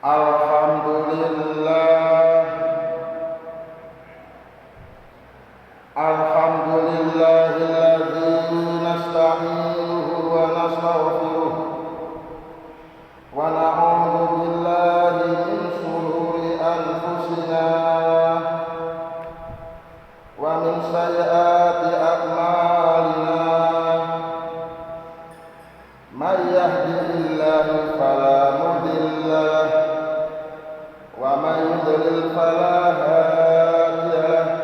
Alhamdulillah, alhamdulillahilladzi nasta'inuhu wa nastaghfiruh wa na'udzu billahi min shururi anfusina wa min sayyiati a'malina. May yahdihillahu fala mudilla lahu wa may yudlil fala hadiya lahu.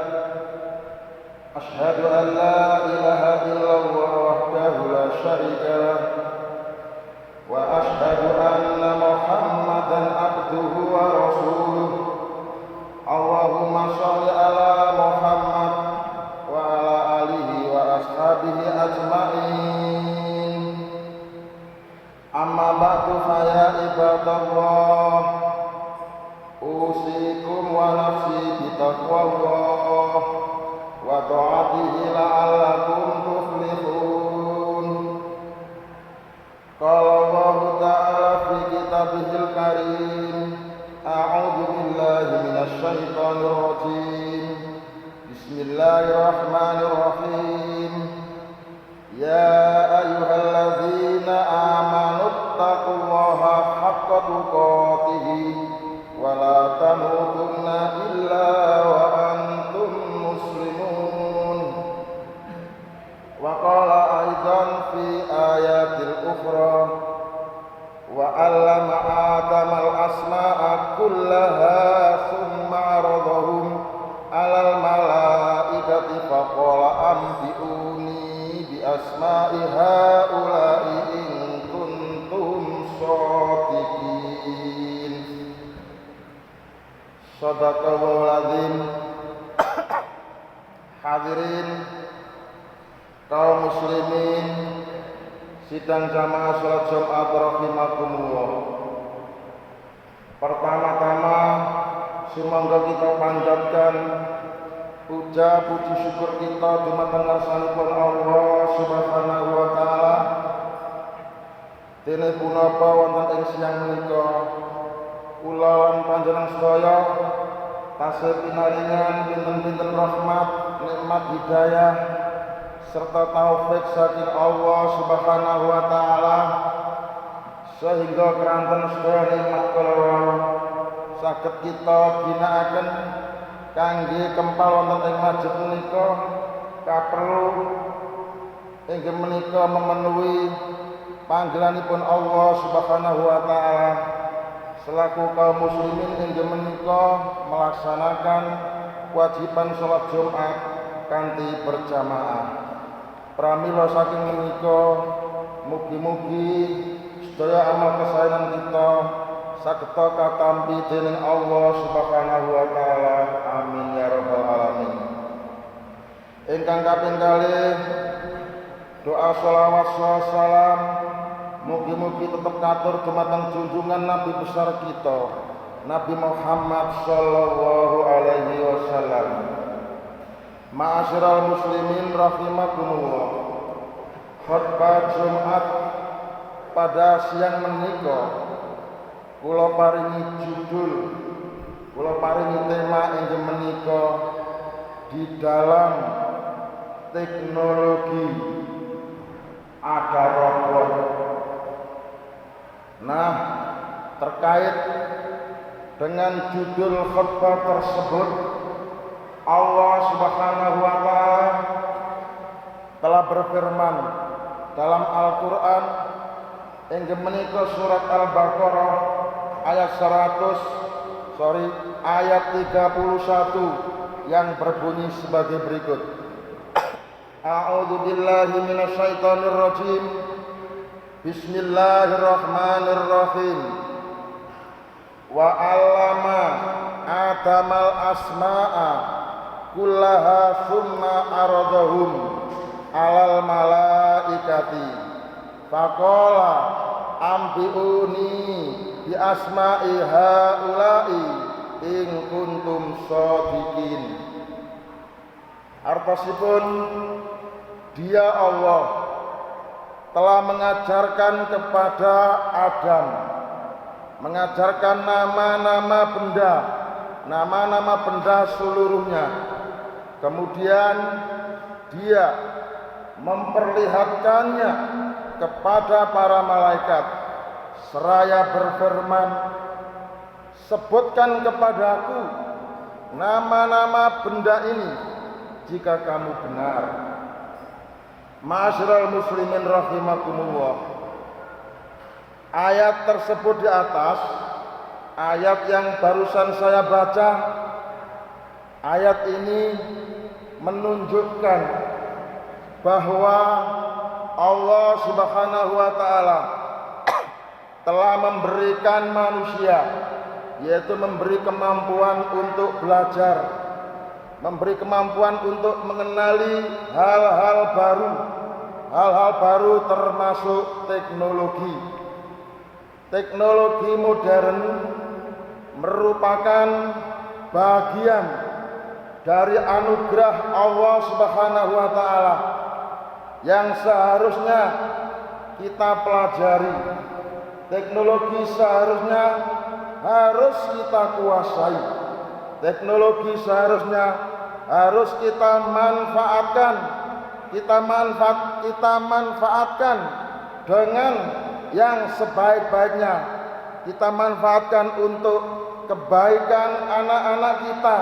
Asyhadu an la ilaha illallah wahdahu la syarika lahu wa asyhadu anna Muhammadan abduhu wa rasuluh. Allahumma shalli ala Muhammad wa ala alihi wa ashabihi ajma'in. Amma ba'du fa ya ibadallah, usikum wa nafsi bitaqwallah wa ta'atihi la'allakum tuflihun. Qala Allah ta'ala fi kitabihil karim, a'udzu billahi minasy syaithanir rajim. Bismillahirrahmanirrahim. Ya ayyuhalladzina amanu taqullaha haqqa tuqatih wa la tamutunna illa wa antum muslimun. Wa qala aidan fi ayatil ukhra wa 'allama adamal asma'a kullaha thumma 'aradahum 'alal malaikati faqala anbi'uni bi asma'i haula'i in kuntum shadiqin. Shadaqallahul azim. Hadirin kaum muslimin sidang jamaah salat Jumat rahimakumullah. Pertama-tama sumangga kita panjatkan puja puji syukur kita dumateng ngarsanipun Allah Subhanahu wa taala. Dene punapa wonten ing siang menika kula lan panjenengan sedaya tasih pinaringan pinten-pinten rahmat, nikmat hidayah serta taufik saking Allah Subhanahu wa taala sehingga keranten sedaya nikmat kula saged kita ginakaken kangge kempal wonten ing masjid menika kaperlu inggih menika memenuhi panggilanipun Allah Subhanahu wa taala. Selaku kaum muslimin inggih menika melaksanakan kewajiban salat Jumat kanthi berjamaah. Pramila saking menika mugi-mugi sedaya amal kesaenan kita sageta katampi dening Allah Subhanahu wa taala. Amin ya rabbal alamin. Ingkang kaping kalih doa shalawat salam mugi-mugi tetap katur dumateng junjungan Nabi besar kita Nabi Muhammad sallallahu alaihi wasallam. Ma'asyiral muslimin rahimakumullah. Khutbah Jumat pada siang menika kula paringi judul, kula paringi tema inggih menika di dalam teknologi ada robot. Nah, terkait dengan judul khutbah tersebut, Allah Subhanahu wa taala telah berfirman dalam Al-Qur'an inggih menika surat Al-Baqarah ayat 31 yang berbunyi sebagai berikut. A'udzu billahi minasyaitonir rajim. Bismillahirrahmanirrahim. Wa 'allama adamal asma'a kullaha summa aradahum 'alal malaikati faqala ambiuni bi asma'i haula'i in kuntum shadiqin. Artosipun Dia Allah telah mengajarkan kepada Adam mengajarkan nama-nama benda seluruhnya. Kemudian dia memperlihatkannya kepada para malaikat seraya berfirman, sebutkan kepadaku nama-nama benda ini jika kamu benar. Ma'asyiral muslimin rahimakumullah. Ayat tersebut di atas, ayat yang barusan saya baca, ayat ini menunjukkan bahwa Allah Subhanahu wa taala telah memberikan manusia, yaitu memberi kemampuan untuk belajar, memberi kemampuan untuk mengenali hal-hal baru termasuk teknologi. Teknologi modern merupakan bagian dari anugerah Allah Subhanahu wa taala yang seharusnya kita pelajari. Teknologi seharusnya harus kita kuasai. Teknologi seharusnya harus kita manfaatkan. Kita manfaatkan dengan yang sebaik-baiknya. Kita manfaatkan untuk kebaikan anak-anak kita.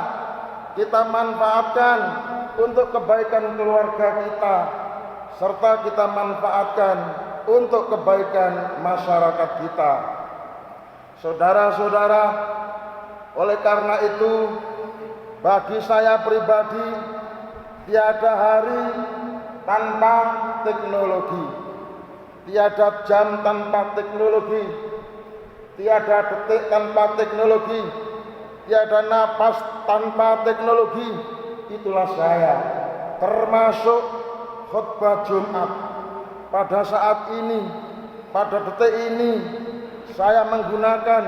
Kita manfaatkan untuk kebaikan keluarga kita, serta kita manfaatkan untuk kebaikan masyarakat kita. Saudara-saudara, oleh karena itu bagi saya pribadi tiada hari tanpa teknologi, tiada jam tanpa teknologi, tiada detik tanpa teknologi, tiada napas tanpa teknologi. Itulah saya, termasuk khutbah Jumat. Pada saat ini, pada detik ini, saya menggunakan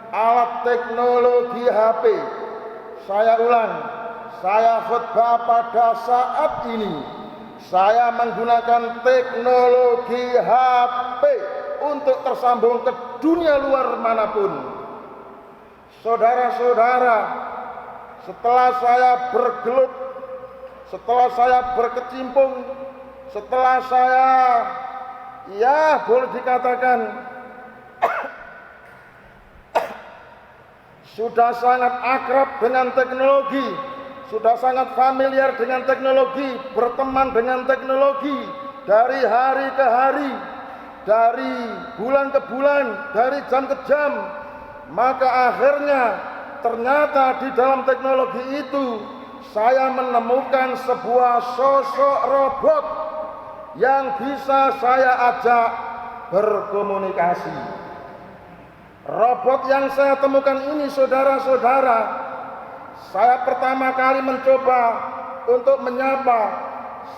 alat teknologi HP. Saya ulang, saya khutbah pada saat ini, saya menggunakan teknologi HP untuk tersambung ke dunia luar manapun. Saudara-saudara, setelah saya bergelut, setelah saya berkecimpung, setelah saya, ya boleh dikatakan sudah sangat akrab dengan teknologi, sudah sangat familiar dengan teknologi, berteman dengan teknologi dari hari ke hari, dari bulan ke bulan, dari jam ke jam, maka akhirnya ternyata di dalam teknologi itu saya menemukan sebuah sosok robot yang bisa saya ajak berkomunikasi. Robot yang saya temukan ini, saudara-saudara, saya pertama kali mencoba untuk menyapa,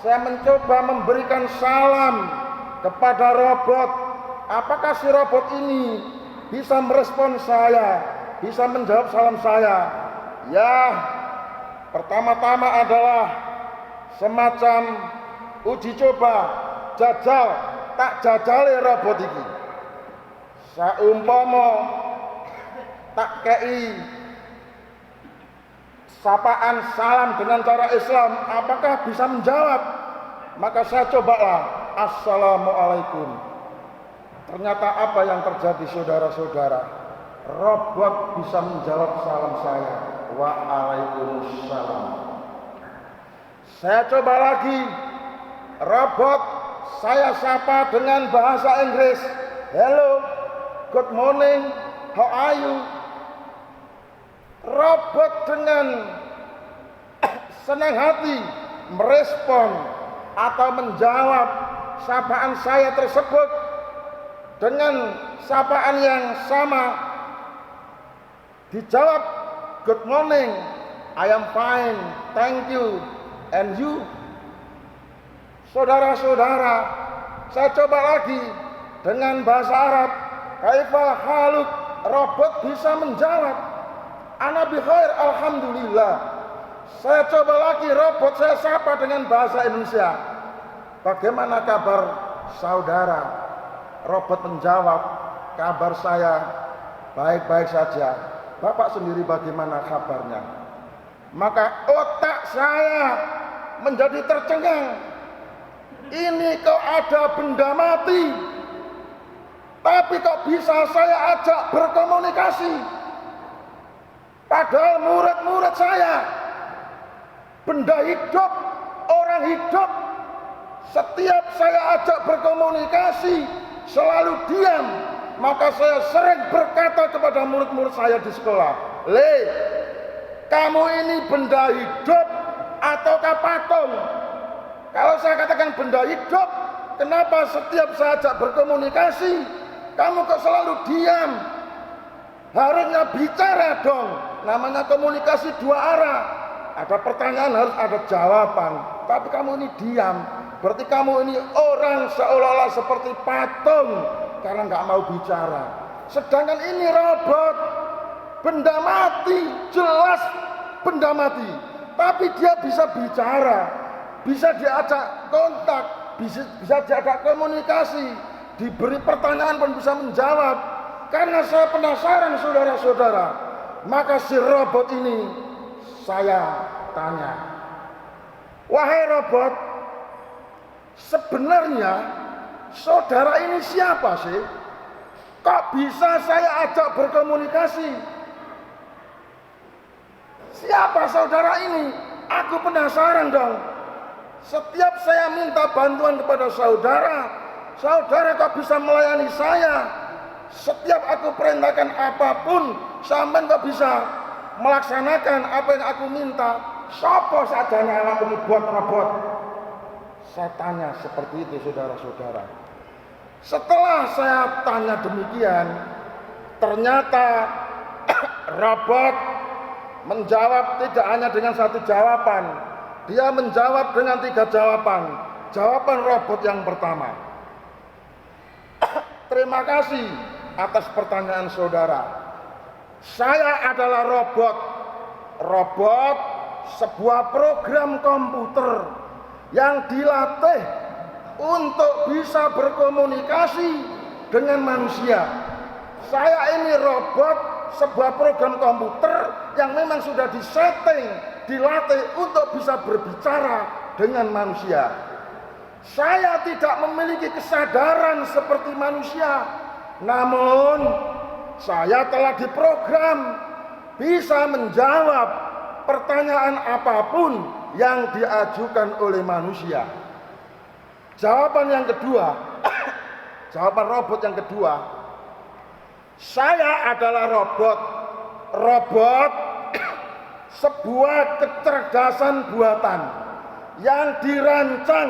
saya mencoba memberikan salam kepada robot. Apakah si robot ini bisa merespon saya, bisa menjawab salam saya? Ya, pertama-tama adalah semacam uji coba, jajal, tak jajale robot ini. Saumpama tak kei sapaan salam dengan cara Islam, apakah bisa menjawab? Maka saya cobalah, assalamualaikum. Ternyata apa yang terjadi, saudara-saudara? Robot bisa menjawab salam saya, waalaikumsalam. Saya coba lagi, robot saya sapa dengan bahasa Inggris, hello, good morning, how are you? Robot dengan senang hati merespon atau menjawab sapaan saya tersebut dengan sapaan yang sama. Dijawab, good morning, I am fine, thank you, and you? Saudara-saudara, saya coba lagi dengan bahasa Arab, kaifa haluk, robot bisa menjawab, ana bi khair, alhamdulillah. Saya coba lagi, robot saya sapa dengan bahasa Indonesia, bagaimana kabar saudara? Robot menjawab, kabar saya Baik-baik saja. Bapak sendiri bagaimana kabarnya? Maka otak saya menjadi tercengang. Ini kok ada benda mati, tapi kok bisa saya ajak berkomunikasi? Padahal murid-murid saya benda hidup, orang hidup. Setiap saya ajak berkomunikasi selalu diam. Maka saya sering berkata kepada murid-murid saya di sekolah, kamu ini benda hidup ataukah patung? Kalau saya katakan benda hidup, kenapa setiap saya ajak berkomunikasi kamu kok selalu diam? Harusnya bicara dong. Namanya komunikasi dua arah. Ada pertanyaan harus ada jawaban. Tapi kamu ini diam. Berarti kamu ini orang seolah-olah seperti patung karena nggak mau bicara. Sedangkan ini robot, benda mati, jelas benda mati. Tapi dia bisa bicara, bisa diajak kontak, bisa diajak komunikasi, diberi pertanyaan pun bisa menjawab. Karena saya penasaran saudara-saudara, maka si robot ini saya tanya, wahai robot, sebenarnya saudara ini siapa sih? Kok bisa saya ajak berkomunikasi? Siapa saudara ini? Aku penasaran dong. Setiap saya minta bantuan kepada saudara, saudara kok bisa melayani saya? Setiap aku perintahkan apapun, sampean kok bisa melaksanakan apa yang aku minta? Sopo sajane awakmu buat robot? Saya tanya seperti itu saudara-saudara. Setelah saya tanya demikian, ternyata robot menjawab tidak hanya dengan satu jawaban. Dia menjawab dengan 3 jawaban. Jawaban robot yang pertama, terima kasih atas pertanyaan saudara. Saya adalah robot. Robot sebuah program komputer yang dilatih untuk bisa berkomunikasi dengan manusia. Saya ini robot, sebuah program komputer yang memang sudah disetting, dilatih untuk bisa berbicara dengan manusia. Saya tidak memiliki kesadaran seperti manusia, namun saya telah diprogram bisa menjawab pertanyaan apapun yang diajukan oleh manusia. Jawaban yang kedua, jawaban robot yang kedua, saya adalah robot. Robot sebuah kecerdasan buatan yang dirancang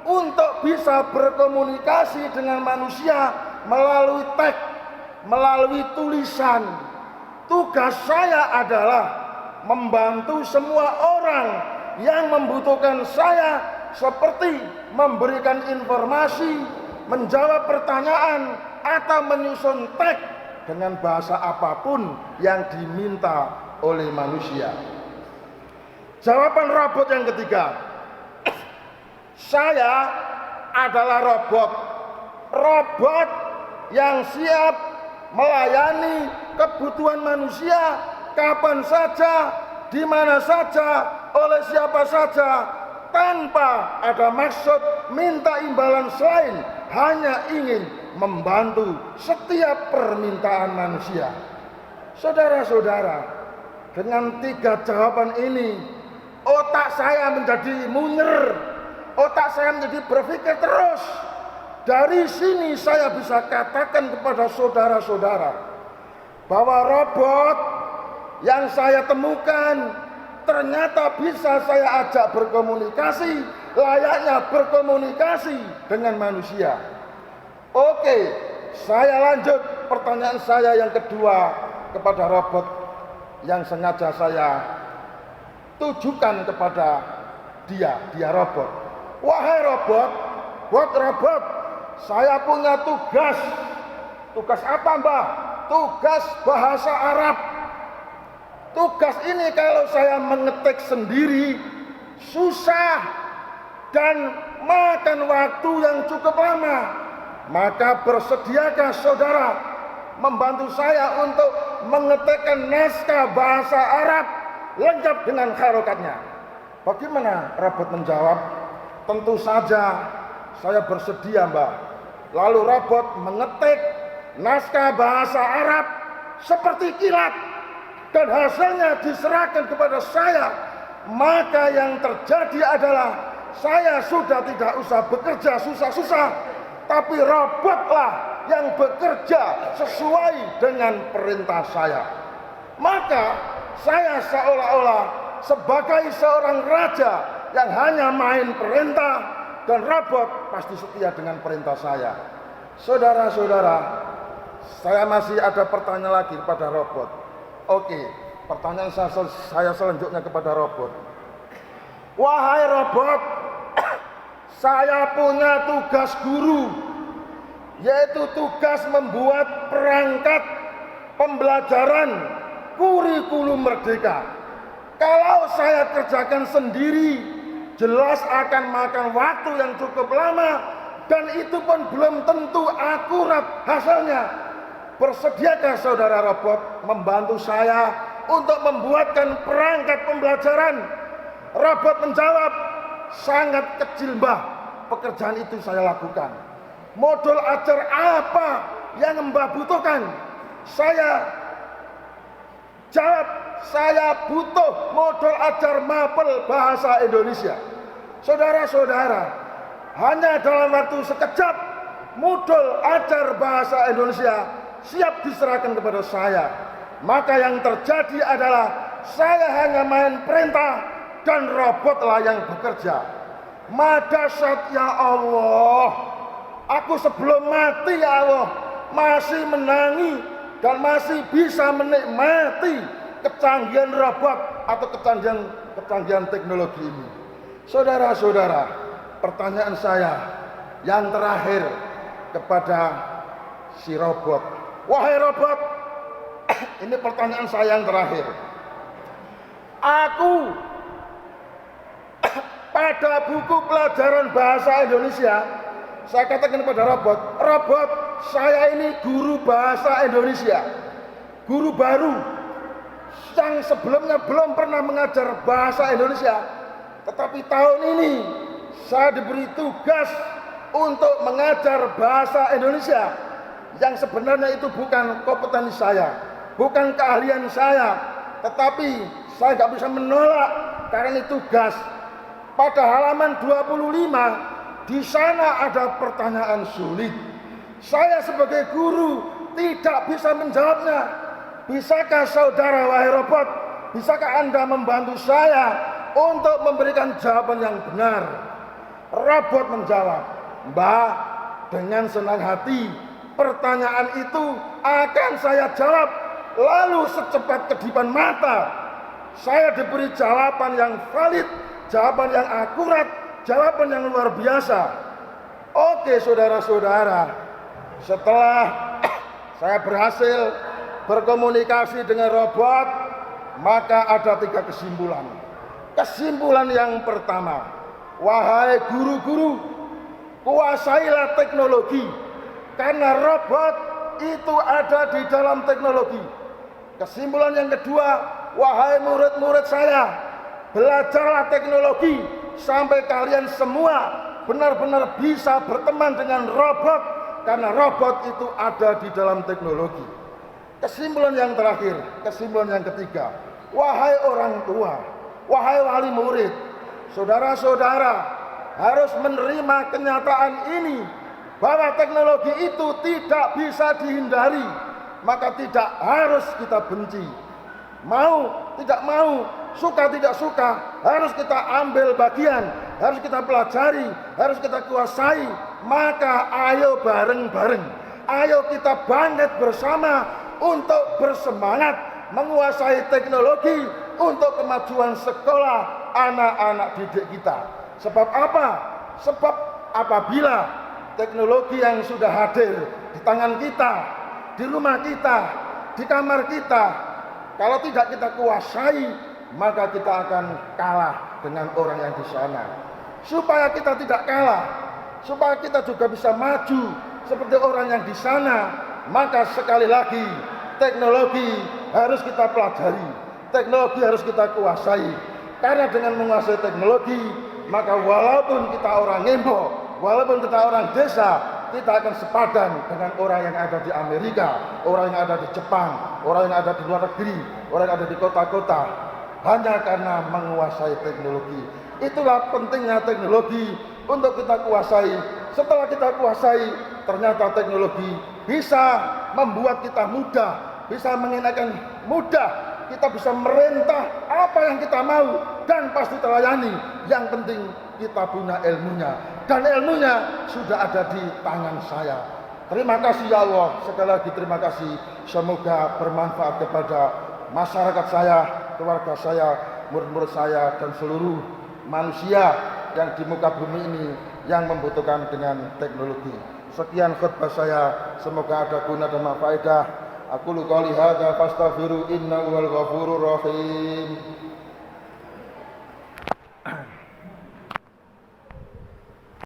untuk bisa berkomunikasi dengan manusia melalui teks, melalui tulisan. Tugas saya adalah membantu semua orang yang membutuhkan saya, seperti memberikan informasi, menjawab pertanyaan, atau menyusun teks dengan bahasa apapun yang diminta oleh manusia. Jawaban robot yang ketiga, saya adalah robot. Robot yang siap melayani kebutuhan manusia kapan saja, di mana saja, oleh siapa saja, tanpa ada maksud minta imbalan selain hanya ingin membantu setiap permintaan manusia. Saudara-saudara, dengan 3 jawaban ini, otak saya menjadi munyer, otak saya menjadi berpikir terus. Dari sini saya bisa katakan kepada saudara-saudara bahwa robot yang saya temukan ternyata bisa saya ajak berkomunikasi, layaknya berkomunikasi dengan manusia. Oke, saya lanjut pertanyaan saya yang kedua kepada robot yang sengaja saya tujukan kepada dia robot. Wahai robot, buat robot, saya punya tugas. Tugas apa, Mbah? Tugas bahasa Arab. Tugas ini kalau saya mengetik sendiri susah dan makan waktu yang cukup lama. Maka bersediakah saudara membantu saya untuk mengetikkan naskah bahasa Arab lengkap dengan harokatnya. Bagaimana robot menjawab? Tentu saja saya bersedia, Mbak. Lalu robot mengetik naskah bahasa Arab seperti kilat dan hasilnya diserahkan kepada saya. Maka yang terjadi adalah saya sudah tidak usah bekerja susah-susah, tapi robotlah yang bekerja sesuai dengan perintah saya. Maka saya seolah-olah sebagai seorang raja yang hanya main perintah, dan robot pasti setia dengan perintah saya. Saudara-saudara, saya masih ada pertanyaan lagi kepada robot. Oke, pertanyaan saya selanjutnya kepada robot. Wahai robot, saya punya tugas guru, yaitu tugas membuat perangkat pembelajaran kurikulum merdeka. Kalau saya kerjakan sendiri, jelas akan makan waktu yang cukup lama, dan itu pun belum tentu akurat hasilnya. Bersediakah saudara robot membantu saya untuk membuatkan perangkat pembelajaran? Robot menjawab, sangat kecil Mbah, pekerjaan itu saya lakukan. Modul ajar apa yang Mbah butuhkan? Saya jawab, saya butuh modul ajar mapel bahasa Indonesia. Saudara-saudara, hanya dalam waktu sekejap modul ajar bahasa Indonesia siap diserahkan kepada saya. Maka yang terjadi adalah saya hanya main perintah dan robotlah yang bekerja. Madasat ya Allah, aku sebelum mati ya Allah masih menangi dan masih bisa menikmati kecanggihan robot atau kecanggihan teknologi ini. Saudara-saudara, pertanyaan saya yang terakhir kepada si robot. Wahai robot, ini pertanyaan saya yang terakhir. Aku pada buku pelajaran bahasa Indonesia, saya katakan kepada robot, robot, saya ini guru bahasa Indonesia, guru baru yang sebelumnya belum pernah mengajar bahasa Indonesia, tetapi tahun ini saya diberi tugas untuk mengajar bahasa Indonesia yang sebenarnya itu bukan kompetensi saya, bukan keahlian saya, tetapi saya nggak bisa menolak karena ini tugas. Pada halaman 25 di sana ada pertanyaan sulit. Saya sebagai guru tidak bisa menjawabnya. Bisakah saudara wahai robot, bisakah Anda membantu saya untuk memberikan jawaban yang benar? Robot menjawab, Mbah, dengan senang hati pertanyaan itu akan saya jawab. Lalu secepat kedipan mata saya diberi jawaban yang valid, jawaban yang akurat, jawaban yang luar biasa. Oke saudara-saudara, setelah saya berhasil berkomunikasi dengan robot, maka ada 3 kesimpulan. Kesimpulan yang pertama, wahai guru-guru, kuasailah teknologi, karena robot itu ada di dalam teknologi. Kesimpulan yang kedua, wahai murid-murid saya, belajarlah teknologi sampai kalian semua benar-benar bisa berteman dengan robot, karena robot itu ada di dalam teknologi. Kesimpulan yang terakhir, kesimpulan yang ketiga, wahai orang tua, wahai wali murid, saudara-saudara harus menerima kenyataan ini, bahwa teknologi itu tidak bisa dihindari, maka tidak harus kita benci. Mau tidak mau, suka tidak suka, harus kita ambil bagian, harus kita pelajari, harus kita kuasai. Maka ayo bareng-bareng, ayo kita bangkit bersama untuk bersemangat menguasai teknologi untuk kemajuan sekolah anak-anak didik kita. Sebab apa? Sebab apabila teknologi yang sudah hadir di tangan kita, di rumah kita, di kamar kita, kalau tidak kita kuasai, maka kita akan kalah dengan orang yang di sana. Supaya kita tidak kalah, supaya kita juga bisa maju seperti orang yang di sana, Maka sekali lagi teknologi harus kita pelajari, teknologi harus kita kuasai. Karena dengan menguasai teknologi, maka walaupun kita orang Ngembo, walaupun kita orang desa, kita akan sepadan dengan orang yang ada di Amerika, orang yang ada di Jepang, orang yang ada di luar negeri, orang yang ada di kota-kota, hanya karena menguasai teknologi. Itulah pentingnya teknologi untuk kita kuasai. Setelah kita kuasai, ternyata teknologi bisa membuat kita mudah, bisa mengenakan mudah, kita bisa merintah apa yang kita mau dan pasti terlayani. Yang penting kita punya ilmunya, dan ilmunya sudah ada di tangan saya. Terima kasih ya Allah, sekali lagi terima kasih. Semoga bermanfaat kepada masyarakat saya, keluarga saya, murid-murid saya, dan seluruh manusia yang di muka bumi ini yang membutuhkan dengan teknologi. Sekian khutbah saya, semoga ada guna dan faedah. Aku qouli hadza fastaghfiru innahu wal ghafurur rahim.